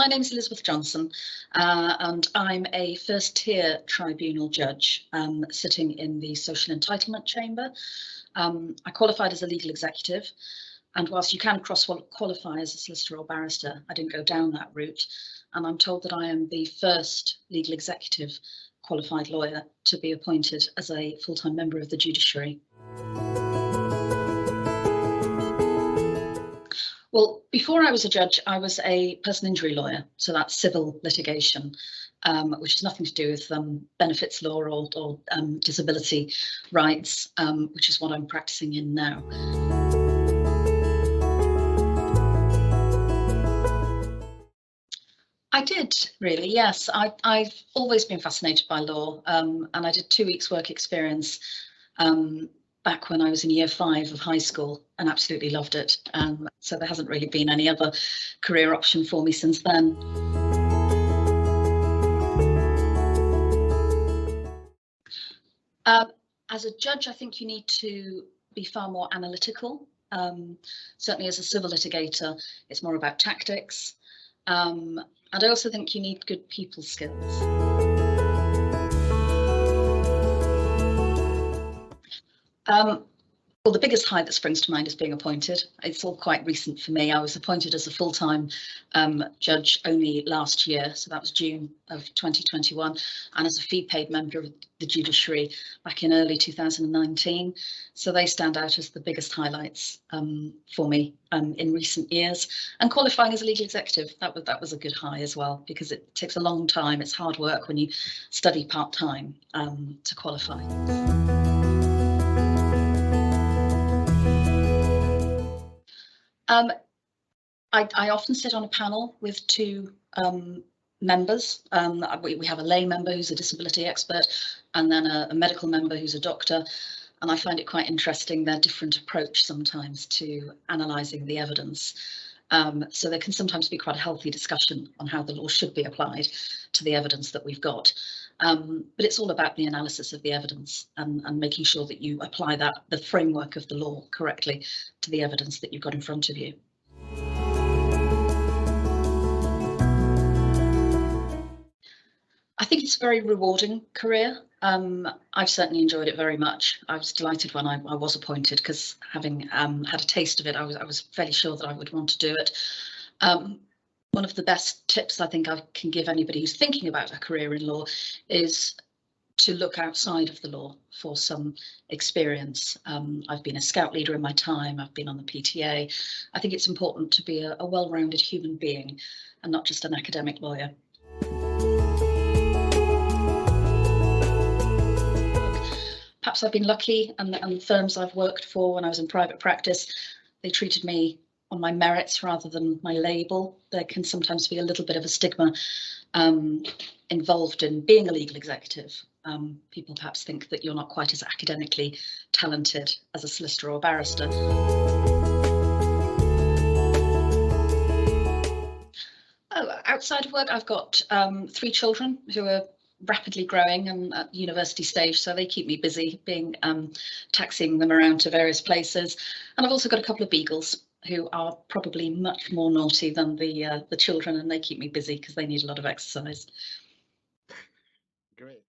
my name's Elizabeth Johnson, and I'm a first-tier tribunal judge sitting in the Social Entitlement Chamber. I qualified as a legal executive, and whilst you can cross-qualify as a solicitor or barrister, I didn't go down that route, and I'm told that I am the first legal executive qualified lawyer to be appointed as a full-time member of the Judiciary. Well, before I was a judge, I was a personal injury lawyer, so that's civil litigation, which has nothing to do with benefits law or disability rights, which is what I'm practicing in now. I did, really, yes. I've always been fascinated by law, and I did 2 weeks work experience back when I was in year 5 of high school and absolutely loved it. So there hasn't really been any other career option for me since then. As a judge, I think you need to be far more analytical. Certainly as a civil litigator, it's more about tactics. And I also think you need good people skills. Well, the biggest high that springs to mind is being appointed. It's all quite recent for me. I was appointed as a full-time judge only last year, so that was June of 2021, and as a fee-paid member of the Judiciary back in early 2019. So they stand out as the biggest highlights for me in recent years. And qualifying as a legal executive, that was a good high as well, because it takes a long time. It's hard work when you study part-time to qualify. I often sit on a panel with 2 members. We have a lay member who's a disability expert, and then a medical member who's a doctor. And I find it quite interesting, their different approach sometimes to analysing the evidence. So there can sometimes be quite a healthy discussion on how the law should be applied to the evidence that we've got. But it's all about the analysis of the evidence and making sure that you apply the framework of the law correctly to the evidence that you've got in front of you. I think it's a very rewarding career. I've certainly enjoyed it very much. I was delighted when I was appointed, because having had a taste of it, I was fairly sure that I would want to do it. One of the best tips I think I can give anybody who's thinking about a career in law is to look outside of the law for some experience. I've been a scout leader in my time, I've been on the PTA. I think it's important to be a well-rounded human being and not just an academic lawyer. Perhaps I've been lucky, and the firms I've worked for when I was in private practice, they treated me on my merits rather than my label. There can sometimes be a little bit of a stigma involved in being a legal executive. People perhaps think that you're not quite as academically talented as a solicitor or barrister. Oh, outside of work, I've got 3 children who are rapidly growing and at university stage, so they keep me busy being taxiing them around to various places. And I've also got a couple of beagles who are probably much more naughty than the children, and they keep me busy because they need a lot of exercise. Great.